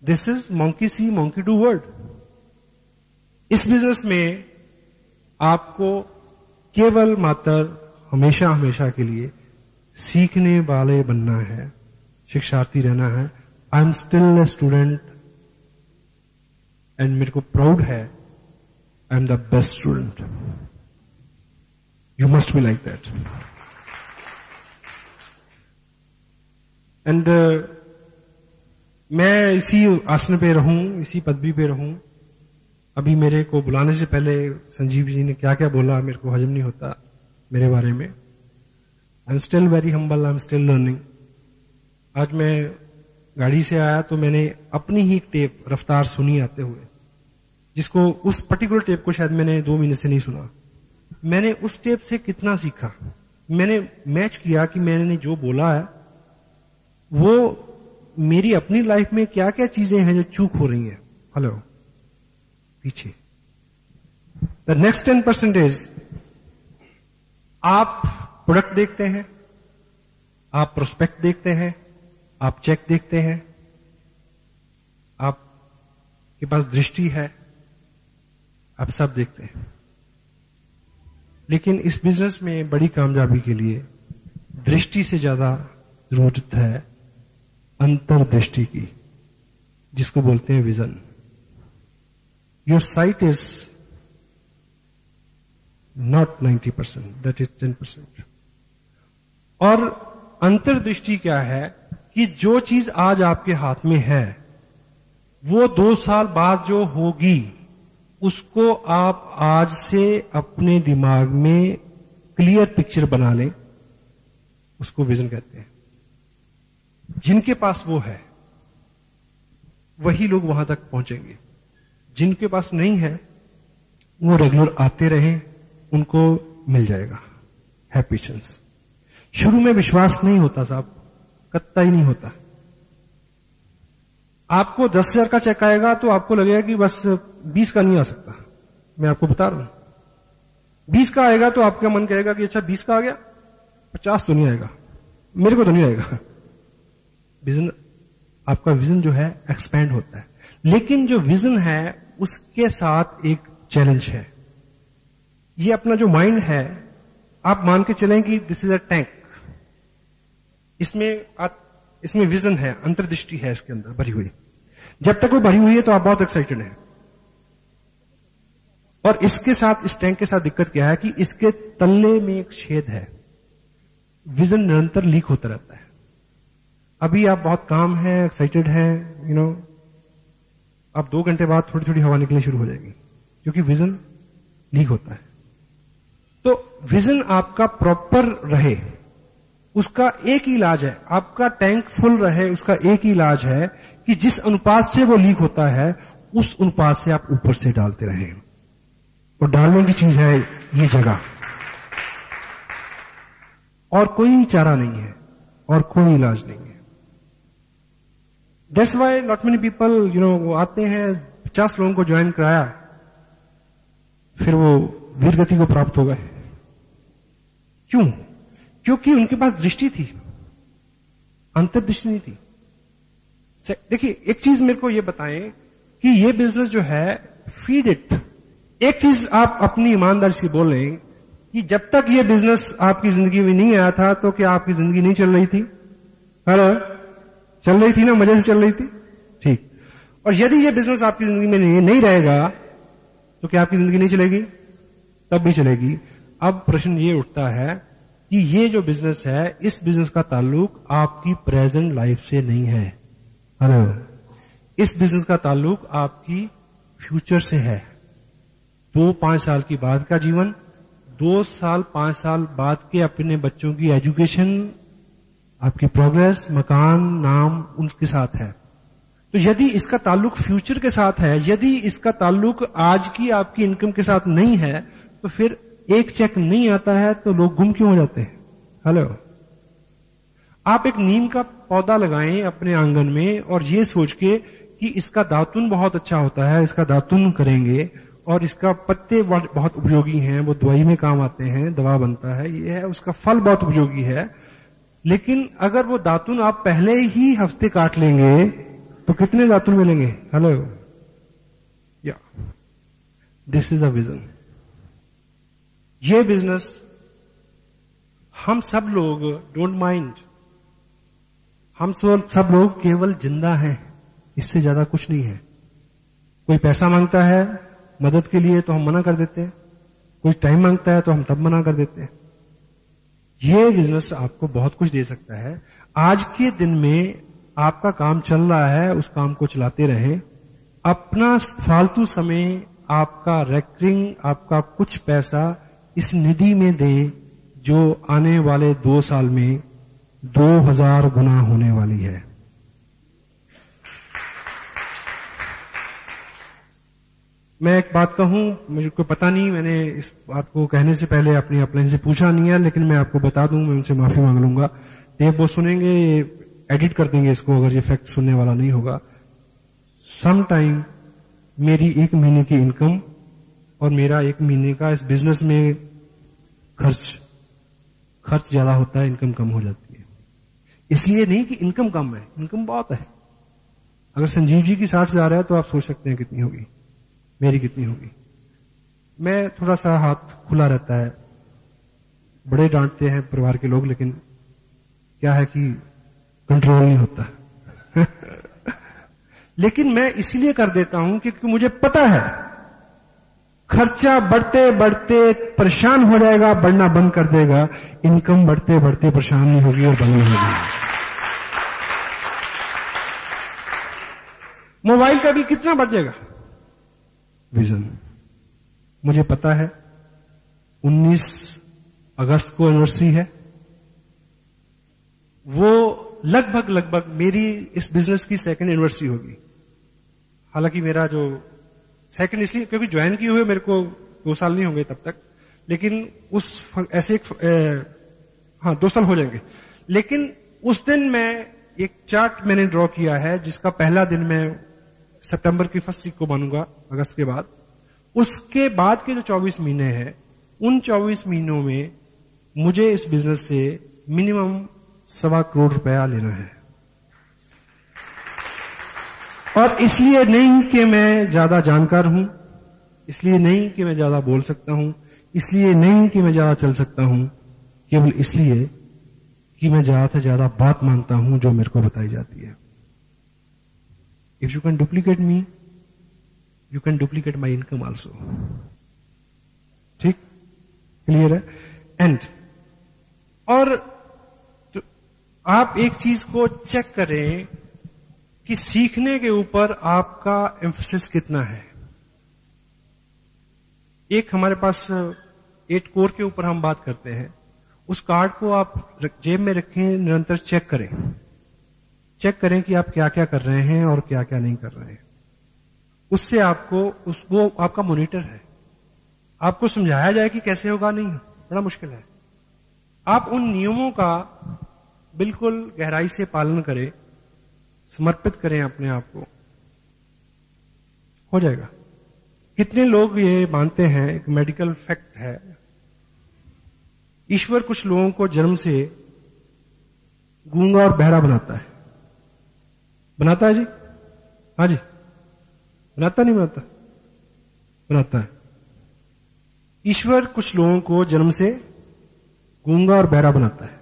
This is monkey C monkey do word. इस बिजनेस में आपको केवल मात्र हमेशा हमेशा के लिए सीखने वाले बनना है, शिक्षार्थी रहना है। I am still a student and मेरे को प्राउड है, I am the best student. You must be like that. And मैं इसी आसन पे रहूं, इसी पदवी पे रहूं। अभी मेरे को बुलाने से पहले संजीव जी ने क्या क्या बोला, मेरे को हजम नहीं होता मेरे बारे में। I am still very humble, I am still learning. आज मैं गाड़ी से आया तो मैंने अपनी ही टेप रफ्तार सुनी आते हुए, जिसको उस पर्टिकुलर टेप को शायद मैंने 2 महीने से नहीं सुना। मैंने उस टेप से कितना सीखा, मैंने मैच किया कि मैंने जो बोला है वो मेरी अपनी लाइफ में क्या क्या चीजें हैं जो चूक हो रही हैं। हेलो, पीछे द नेक्स्ट 10% इज, आप प्रोडक्ट देखते हैं, आप प्रोस्पेक्ट देखते हैं, आप चेक देखते हैं, आपके पास दृष्टि है, आप सब देखते हैं। लेकिन इस बिजनेस में बड़ी कामयाबी के लिए दृष्टि से ज्यादा जरूरत है अंतर्दृष्टि की, जिसको बोलते हैं vision. Your site is not 90%, that is 10%। और अंतर्दृष्टि क्या है कि जो चीज आज आपके हाथ में है वो 2 साल बाद जो होगी उसको आप आज से अपने दिमाग में क्लियर पिक्चर बना लें, उसको विजन कहते हैं। जिनके पास वो है वही लोग वहां तक पहुंचेंगे, जिनके पास नहीं है वो रेगुलर आते रहें, उनको मिल जाएगा। है पेशेंस। शुरू में विश्वास नहीं होता साहब, कतई नहीं होता। आपको 10,000 का चेक आएगा तो आपको लगेगा कि बस 20 का नहीं आ सकता। मैं आपको बता रहा हूं, 20 का आएगा तो आपका मन कहेगा कि अच्छा 20 का आ गया, 50 तो नहीं आएगा, मेरे को तो नहीं आएगा। विजन, आपका विजन जो है एक्सपैंड होता है। लेकिन जो विजन है उसके साथ एक चैलेंज है। ये अपना जो माइंड है, आप मान के चलें कि दिस इज अ टैंक, इसमें विजन है, अंतर्दृष्टि है इसके अंदर भरी हुई। जब तक वो भरी हुई है तो आप बहुत एक्साइटेड हैं। और इसके साथ, इस टैंक के साथ दिक्कत क्या है कि इसके तल्ले में एक छेद है, विजन निरंतर लीक होता रहता है। अभी आप बहुत काम है, एक्साइटेड हैं, अब 2 घंटे बाद थोड़ी थोड़ी हवा निकलनी शुरू हो जाएगी, क्योंकि विजन लीक होता है। तो विजन आपका प्रॉपर रहे, उसका एक ही इलाज है, आपका टैंक फुल रहे, उसका एक ही इलाज है कि जिस अनुपात से वो लीक होता है उस अनुपात से आप ऊपर से डालते रहें। और डालने की चीज है ये जगह, और कोई चारा नहीं है और कोई इलाज नहीं है। That's why not many people, वो आते हैं, 50 लोगों को ज्वाइन कराया, फिर वो वीर गति को प्राप्त हो गए। क्यों? क्योंकि उनके पास दृष्टि थी, अंतर्दृष्टि नहीं थी। देखिए, एक चीज मेरे को ये बताएं कि ये बिजनेस जो है, फीड इट। एक चीज आप अपनी ईमानदारी से बोलें कि जब तक ये बिजनेस आपकी जिंदगी में नहीं आया था तो क्या आपकी जिंदगी नहीं चल रही थी? हेलो, चल रही थी ना, मजे से चल रही थी, ठीक। और यदि ये बिजनेस आपकी जिंदगी में नहीं रहेगा तो क्या आपकी जिंदगी नहीं चलेगी? तब भी चलेगी। अब प्रश्न ये उठता है कि ये जो बिजनेस है, इस बिजनेस का ताल्लुक आपकी प्रेजेंट लाइफ से नहीं है। हेलो, इस बिजनेस का ताल्लुक आपकी फ्यूचर से है। 2-5 साल की बाद का जीवन, 2 साल 5 साल बाद के अपने बच्चों की एजुकेशन, आपकी प्रोग्रेस, मकान, नाम उनके साथ है। तो यदि इसका ताल्लुक फ्यूचर के साथ है, यदि इसका ताल्लुक आज की आपकी इनकम के साथ नहीं है, तो फिर एक चेक नहीं आता है तो लोग गुम क्यों हो जाते हैं? हेलो, आप एक नीम का पौधा लगाएं अपने आंगन में और ये सोच के कि इसका दातुन बहुत अच्छा होता है, इसका दातुन करेंगे और इसका पत्ते बहुत उपयोगी हैं, वो दवाई में काम आते हैं, दवा बनता है, ये है, उसका फल बहुत उपयोगी है। लेकिन अगर वो दातुन आप पहले ही हफ्ते काट लेंगे तो कितने दातुन मिलेंगे? हेलो, या दिस इज अ विजन। ये बिजनेस हम सब लोग डोंट माइंड, हम सब लोग केवल जिंदा हैं, इससे ज्यादा कुछ नहीं है। कोई पैसा मांगता है मदद के लिए तो हम मना कर देते हैं, कोई टाइम मांगता है तो हम तब मना कर देते हैं। ये बिजनेस आपको बहुत कुछ दे सकता है। आज के दिन में आपका काम चल रहा है, उस काम को चलाते रहें। अपना फालतू समय, आपका रेकरिंग, आपका कुछ पैसा इस निधि में दे जो आने वाले 2 साल में 2000 गुना होने वाली है। मैं एक बात कहूं, मुझे कोई पता नहीं, मैंने इस बात को कहने से पहले अपनी अपलाइन से पूछा नहीं है, लेकिन मैं आपको बता दूं, मैं उनसे माफी मांग लूंगा। टेप वो सुनेंगे, एडिट कर देंगे इसको अगर ये फैक्ट सुनने वाला नहीं होगा। सम टाइम मेरी 1 महीने की इनकम और मेरा 1 महीने का इस बिजनेस में खर्च ज्यादा होता है, इनकम कम हो जाती है। इसलिए नहीं कि इनकम कम है, इनकम बहुत है। अगर संजीव जी की 60 हजार है तो आप सोच सकते हैं कितनी होगी, मेरी कितनी होगी। मैं थोड़ा सा हाथ खुला रहता है, बड़े डांटते हैं परिवार के लोग, लेकिन क्या है कि कंट्रोल नहीं होता। लेकिन मैं इसलिए कर देता हूं क्योंकि मुझे पता है खर्चा बढ़ते बढ़ते परेशान हो जाएगा, बढ़ना बंद कर देगा। इनकम बढ़ते बढ़ते परेशान नहीं होगी और बंद नहीं होगी। मोबाइल का बिल कितना बढ़ जाएगा? विजन। मुझे पता है 19 अगस्त को एनिवर्सरी है, वो लगभग मेरी इस बिजनेस की 2nd एनिवर्सरी होगी। हालांकि मेरा जो 2nd इसलिए क्योंकि ज्वाइन किए हुए मेरे को 2 साल नहीं होंगे तब तक, लेकिन उस ऐसे 2 साल हो जाएंगे। लेकिन उस दिन मैं एक चार्ट मैंने ड्रॉ किया है, जिसका पहला दिन मैं सितंबर की 1st वीक को मानूंगा, अगस्त के बाद। उसके बाद के जो 24 महीने हैं, उन 24 महीनों में मुझे इस बिजनेस से मिनिमम 1.25 करोड़ रुपया लेना है। और इसलिए नहीं कि मैं ज्यादा जानकार हूं, इसलिए नहीं कि मैं ज्यादा बोल सकता हूं, इसलिए नहीं कि मैं ज्यादा चल सकता हूं, केवल इसलिए कि मैं ज्यादा से ज्यादा बात मानता हूं जो मेरे को बताई जाती है। If you can duplicate me, you can duplicate my income also. ठीक, क्लियर है? एंड और तो आप एक चीज को चेक करें कि सीखने के ऊपर आपका एम्फेसिस कितना है। एक हमारे पास 8 कोर के ऊपर हम बात करते हैं, उस कार्ड को आप जेब में रखें, निरंतर चेक करें कि आप क्या क्या कर रहे हैं और क्या क्या नहीं कर रहे हैं। उससे आपको वो आपका मॉनिटर है। आपको समझाया जाए कि कैसे होगा, नहीं, बड़ा मुश्किल है। आप उन नियमों का बिल्कुल गहराई से पालन करें, समर्पित करें अपने आप को, हो जाएगा। कितने लोग ये मानते हैं, एक मेडिकल फैक्ट है, ईश्वर कुछ लोगों को जन्म से गूंगा और बहरा बनाता है। बनाता है जी? हाँ जी, बनाता नहीं बनाता? बनाता है। ईश्वर कुछ लोगों को जन्म से गूंगा और बहरा बनाता है,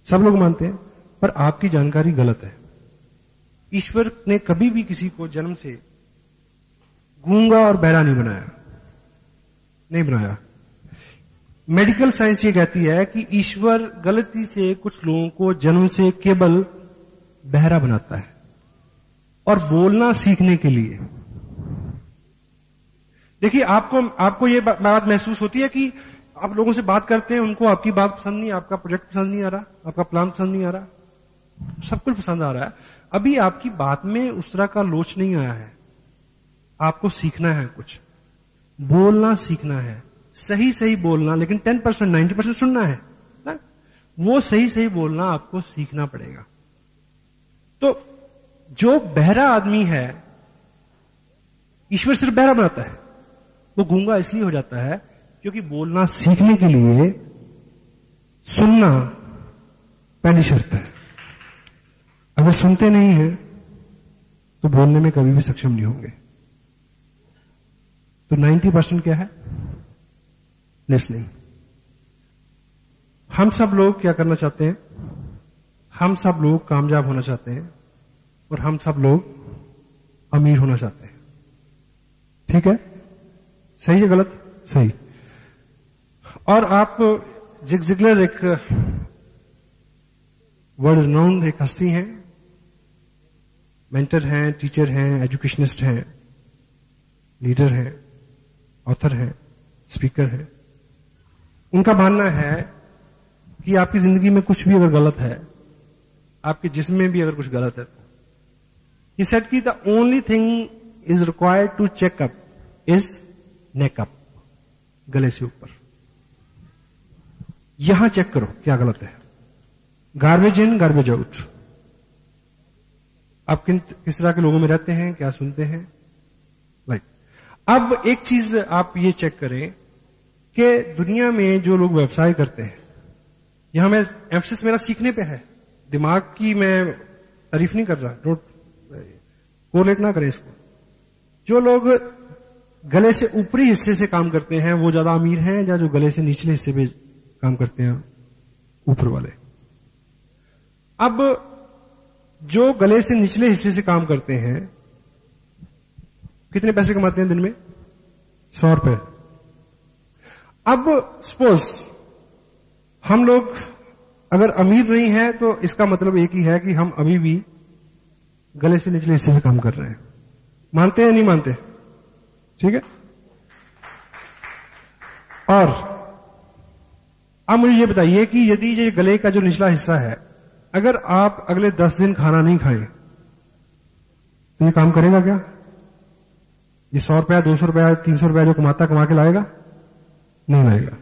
सब लोग मानते हैं, पर आपकी जानकारी गलत है। ईश्वर ने कभी भी किसी को जन्म से गूंगा और बहरा नहीं बनाया। मेडिकल साइंस ये कहती है कि ईश्वर गलती से कुछ लोगों को जन्म से केवल बहरा बनाता है और बोलना सीखने के लिए। देखिए, आपको ये बात महसूस होती है कि आप लोगों से बात करते हैं, उनको आपकी बात पसंद नहीं, आपका प्रोजेक्ट पसंद नहीं आ रहा, आपका प्लान पसंद नहीं आ रहा, सब कुछ पसंद आ रहा है, अभी आपकी बात में उस तरह का लोच नहीं आया है। आपको सीखना है, कुछ बोलना सीखना है, सही सही बोलना, लेकिन 10% 90% सुनना है ना? वो सही सही बोलना आपको सीखना पड़ेगा। तो जो बहरा आदमी है, ईश्वर सिर्फ बहरा बनाता है। वो गूंगा इसलिए हो जाता है क्योंकि बोलना सीखने के लिए सुनना पहली शर्त है। अगर सुनते नहीं हैं तो बोलने में कभी भी सक्षम नहीं होंगे। तो 90% क्या है? लिसनिंग। हम सब लोग क्या करना चाहते हैं? हम सब लोग कामयाब होना चाहते हैं और हम सब लोग अमीर होना चाहते हैं। ठीक है? सही है गलत? सही। और आप जिग जिगलर एक वर्ल्ड रिनाउंड एक हस्ती हैं, मेंटर हैं, टीचर हैं, एजुकेशनिस्ट हैं, लीडर हैं, ऑथर हैं, स्पीकर हैं। उनका मानना है कि आपकी जिंदगी में कुछ भी अगर गलत है, आपके जिस्म में भी अगर कुछ गलत है, he said कि the only thing is required to check up is neck up, गले से ऊपर। यहां चेक करो क्या गलत है। Garbage in garbage out. आप किस तरह के लोगों में रहते हैं, क्या सुनते हैं, लाइक। अब एक चीज आप ये चेक करें कि दुनिया में जो लोग व्यवसाय करते हैं, यहां मैं एम्फसिस मेरा सीखने पे है, दिमाग की मैं तारीफ नहीं कर रहा, डोंट कोरिलेट ना करें इसको। जो लोग गले से ऊपरी हिस्से से काम करते हैं वो ज्यादा अमीर हैं, या जो गले से निचले हिस्से पे काम करते हैं ऊपर वाले। अब जो गले से निचले हिस्से से काम करते हैं कितने पैसे कमाते हैं दिन में? 100 रुपए। अब सपोज हम लोग अगर अमीर नहीं है तो इसका मतलब एक ही है कि हम अभी भी गले से निचले हिस्से से काम कर रहे हैं। मानते हैं नहीं मानते? ठीक है। और अब मुझे ये बताइए कि यदि ये गले का जो निचला हिस्सा है, अगर आप अगले 10 दिन खाना नहीं खाएं तो ये काम करेगा क्या? ये 100 रुपया, 200 रुपया, 300 रुपया जो कमा के लाएगा? नहीं लाएगा।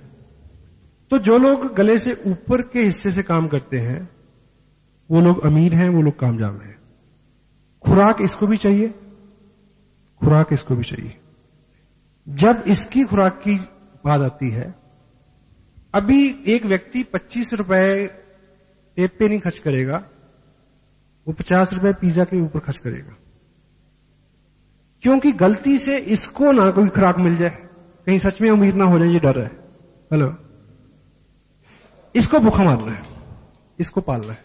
तो जो लोग गले से ऊपर के हिस्से से काम करते हैं वो लोग अमीर हैं, वो लोग कामयाब हैं। खुराक इसको भी चाहिए, खुराक इसको भी चाहिए। जब इसकी खुराक की बात आती है, अभी एक व्यक्ति 25 रुपए टेप पे नहीं खर्च करेगा, वो 50 रुपए पिज्जा के ऊपर खर्च करेगा, क्योंकि गलती से इसको ना कोई खुराक मिल जाए, कहीं सच में अमीर ना हो जाए, ये डर है। हेलो, इसको भूखा मारना है, इसको पालना है,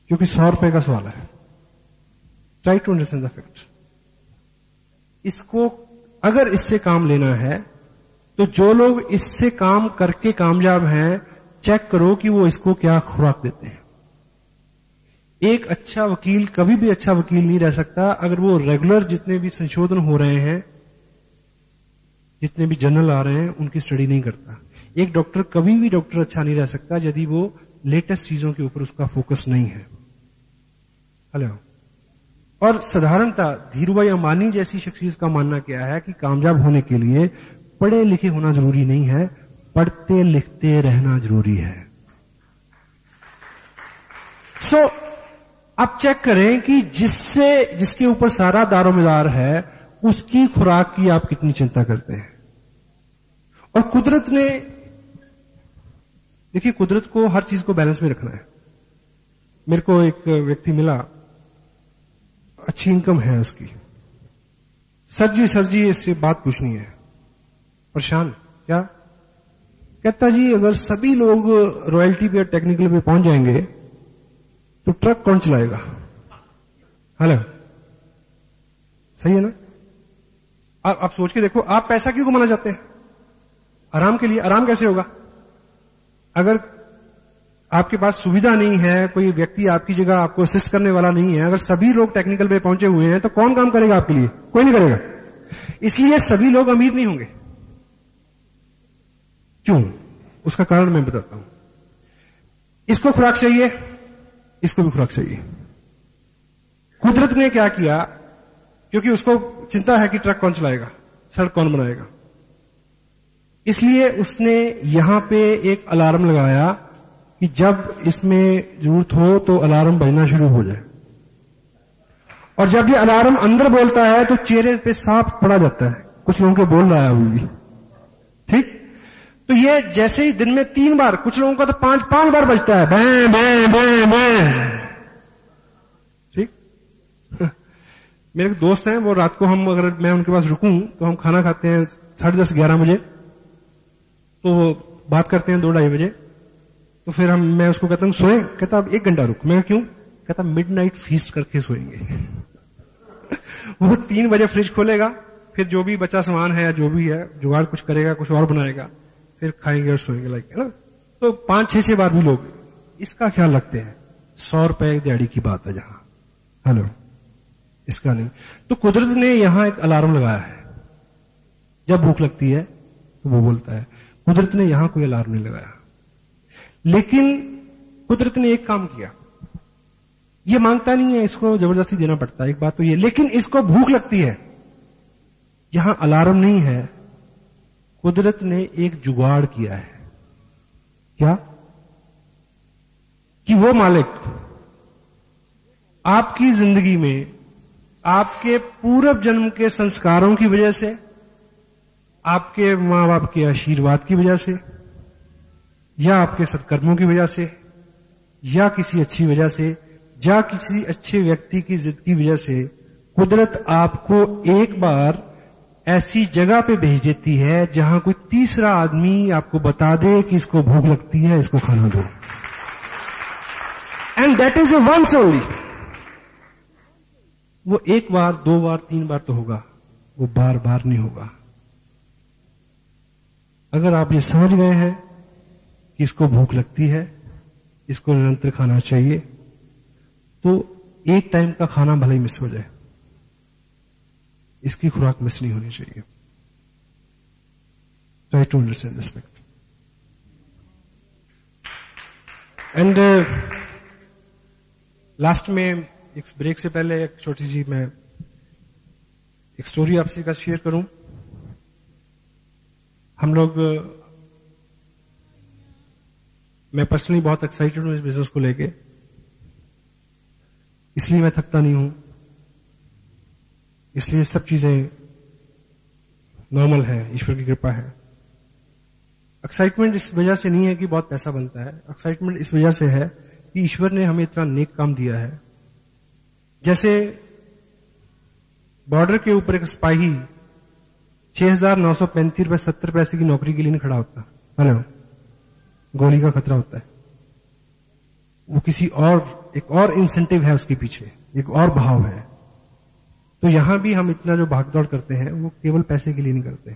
क्योंकि 100 रुपए का सवाल है। Try to understand the fact. इसको अगर इससे काम लेना है तो जो लोग इससे काम करके कामयाब हैं, चेक करो कि वो इसको क्या खुराक देते हैं। एक अच्छा वकील कभी भी अच्छा वकील नहीं रह सकता अगर वो रेगुलर जितने भी संशोधन हो रहे हैं, जितने भी जर्नल आ रहे हैं, उनकी स्टडी नहीं करता। एक डॉक्टर कभी भी डॉक्टर अच्छा नहीं रह सकता यदि वो लेटेस्ट चीजों के ऊपर उसका फोकस नहीं है। हेलो। और साधारणता धीरूभाई अंबानी जैसी शख्सियत का मानना क्या है कि कामयाब होने के लिए पढ़े लिखे होना जरूरी नहीं है, पढ़ते लिखते रहना जरूरी है। सो आप चेक करें कि जिसके ऊपर सारा दारोमदार है उसकी खुराक की आप कितनी चिंता करते हैं। और कुदरत ने, देखिए, कुदरत को हर चीज को बैलेंस में रखना है। मेरे को एक व्यक्ति मिला, अच्छी इनकम है उसकी, सर जी इससे बात पूछनी है, परेशान। क्या कहता जी, अगर सभी लोग रॉयल्टी पे और टेक्निकल पे पहुंच जाएंगे तो ट्रक कौन चलाएगा? हेलो, सही है ना? आप सोच के देखो, आप पैसा क्यों कमाना चाहते हैं? आराम के लिए। आराम कैसे होगा? अगर आपके पास सुविधा नहीं है, कोई व्यक्ति आपकी जगह आपको असिस्ट करने वाला नहीं है, अगर सभी लोग टेक्निकल पे पहुंचे हुए हैं, तो कौन काम करेगा आपके लिए? कोई नहीं करेगा। इसलिए सभी लोग अमीर नहीं होंगे। क्यों? उसका कारण मैं बताता हूं। इसको खुराक चाहिए, इसको भी खुराक चाहिए। कुदरत ने क्या किया, क्योंकि उसको चिंता है कि ट्रक कौन चलाएगा, सड़क कौन बनाएगा, इसलिए उसने यहां पे एक अलार्म लगाया कि जब इसमें जरूरत हो तो अलार्म बजना शुरू हो जाए। और जब ये अलार्म अंदर बोलता है तो चेहरे पे साफ पड़ा जाता है। कुछ लोगों के बोल रहा है अभी भी, ठीक? तो ये जैसे ही दिन में 3 बार, कुछ लोगों का तो 5 बार बजता है, बैं बैं बैं बैं, ठीक? मेरे एक दोस्त हैं, वो रात को हम अगर मैं उनके पास रुकूं तो हम खाना खाते हैं 10:30 11 बजे, तो बात करते हैं 2-2:30 बजे। तो फिर मैं उसको कहता हूं सोए, कहता अब 1 घंटा रुक। मैं क्यों? कहता मिडनाइट फीस्ट करके सोएंगे। वो 3 बजे फ्रिज खोलेगा, फिर जो भी बचा सामान है या जो भी है जुगाड़ कुछ करेगा, कुछ और बनाएगा, फिर खाएंगे और सोएंगे, लाइक है ना। तो 5-6 बार भी लोग इसका ख्याल रखते हैं। 100 रुपए दिहाड़ी की बात है जहां, हेलो, इसका नहीं। तो कुदरत ने यहां एक अलार्म लगाया है, जब भूख लगती है तो वो बोलता है। कुदरत ने यहां कोई अलार्म नहीं लगाया, लेकिन कुदरत ने एक काम किया। ये मांगता नहीं है, इसको जबरदस्ती देना पड़ता है, एक बात तो ये। लेकिन इसको भूख लगती है, यहां अलार्म नहीं है, कुदरत ने एक जुगाड़ किया है। क्या? कि वो मालिक आपकी जिंदगी में आपके पूर्व जन्म के संस्कारों की वजह से, आपके मां बाप के आशीर्वाद की वजह से, या आपके सत्कर्मों की वजह से, या किसी अच्छी वजह से, या किसी अच्छे व्यक्ति की जिद की वजह से, कुदरत आपको एक बार ऐसी जगह पे भेज देती है जहां कोई तीसरा आदमी आपको बता दे कि इसको भूख लगती है, इसको खाना दो। And that is a once only. वो 1 बार, 2 बार, 3 बार तो होगा, वो बार बार नहीं होगा। अगर आप ये समझ गए हैं कि इसको भूख लगती है, इसको निरंतर खाना चाहिए, तो एक टाइम का खाना भले ही मिस हो जाए, इसकी खुराक मिस नहीं होनी चाहिए। Try to understand this fact. And last में, एक ब्रेक से पहले एक छोटी सी मैं एक स्टोरी आपसे का शेयर करूं। हम लोग, मैं पर्सनली बहुत एक्साइटेड हूं इस बिजनेस को लेके, इसलिए मैं थकता नहीं हूं, इसलिए सब चीजें नॉर्मल है, ईश्वर की कृपा है। एक्साइटमेंट इस वजह से नहीं है कि बहुत पैसा बनता है, एक्साइटमेंट इस वजह से है कि ईश्वर ने हमें इतना नेक काम दिया है। जैसे बॉर्डर के ऊपर एक सिपाही 6,935 रुपए 70 पैसे की नौकरी के लिए नहीं खड़ा होता, हेलो, गोली का खतरा होता है। वो किसी और, एक और इंसेंटिव है उसके पीछे, एक और भाव है। तो यहां भी हम इतना जो भागदौड़ करते हैं वो केवल पैसे के लिए नहीं करते।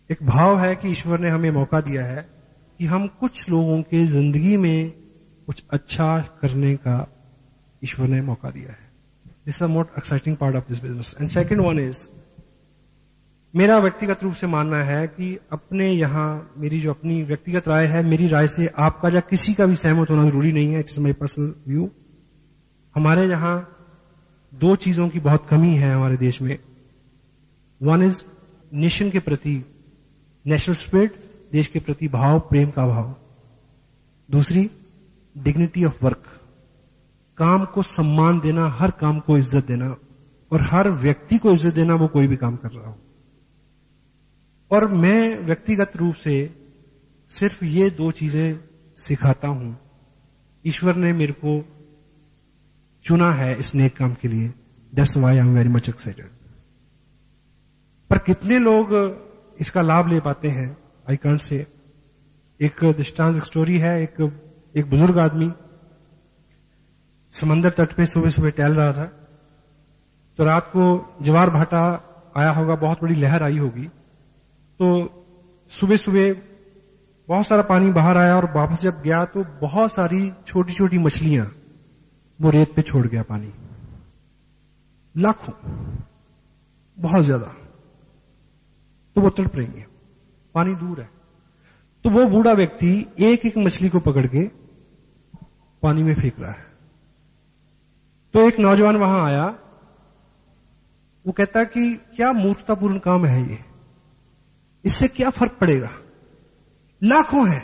एक भाव है कि ईश्वर ने हमें मौका दिया है कि हम कुछ लोगों के जिंदगी में कुछ अच्छा करने का ईश्वर ने मौका दिया है। This is the most exciting part of this business. And second one is, मेरा व्यक्तिगत रूप से मानना है कि अपने यहां, मेरी जो अपनी व्यक्तिगत राय है, मेरी राय से आपका या किसी का भी सहमत होना जरूरी नहीं है, it is my personal view. हमारे यहां 2 चीजों की बहुत कमी है हमारे देश में। वन इज नेशन के प्रति नेशनल स्पिरिट, देश के प्रति भाव, प्रेम का भाव। दूसरी, डिग्निटी ऑफ वर्क, काम को सम्मान देना, हर काम को इज्जत देना, और हर व्यक्ति को इज्जत देना, वो कोई भी काम कर रहा हो। और मैं व्यक्तिगत रूप से सिर्फ ये 2 चीजें सिखाता हूं। ईश्वर ने मेरे को चुना है इस नेक काम के लिए, that's why I am very much excited. पर कितने लोग इसका लाभ ले पाते हैं, आई कांट से। एक दृष्टांत, एक स्टोरी है। एक बुजुर्ग आदमी समंदर तट पे सुबह सुबह टहल रहा था, तो रात को ज्वार भाटा आया होगा, बहुत बड़ी लहर आई होगी, तो सुबह सुबह बहुत सारा पानी बाहर आया और वापस जब गया तो बहुत सारी छोटी छोटी मछलियां वो रेत पे छोड़ गया पानी, लाखों, बहुत ज्यादा। तो वो तड़प रही है, पानी दूर है। तो वो बूढ़ा व्यक्ति एक एक मछली को पकड़ के पानी में फेंक रहा है। तो एक नौजवान वहां आया, वो कहता कि क्या मूर्खतापूर्ण काम है ये, इससे क्या फर्क पड़ेगा, लाखों हैं,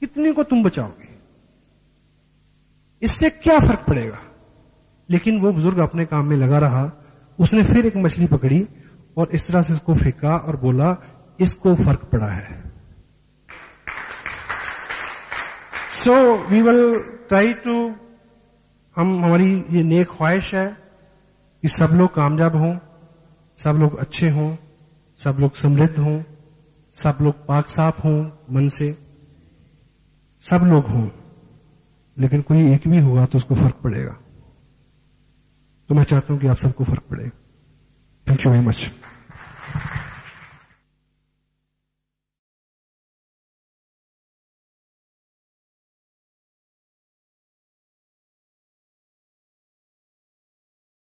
कितने को तुम बचाओगे, इससे क्या फर्क पड़ेगा। लेकिन वो बुजुर्ग अपने काम में लगा रहा। उसने फिर एक मछली पकड़ी और इस तरह से उसको फेंका और बोला इसको फर्क पड़ा है। So we will try to, हमारी ये नेक ख्वाहिश है कि सब लोग कामयाब हों, सब लोग अच्छे हों, सब लोग समृद्ध हों, सब लोग पाक साफ हों मन से, सब लोग हों। लेकिन कोई एक भी होगा तो उसको फर्क पड़ेगा। तो मैं चाहता हूं कि आप सबको फर्क पड़े। Thank you very much.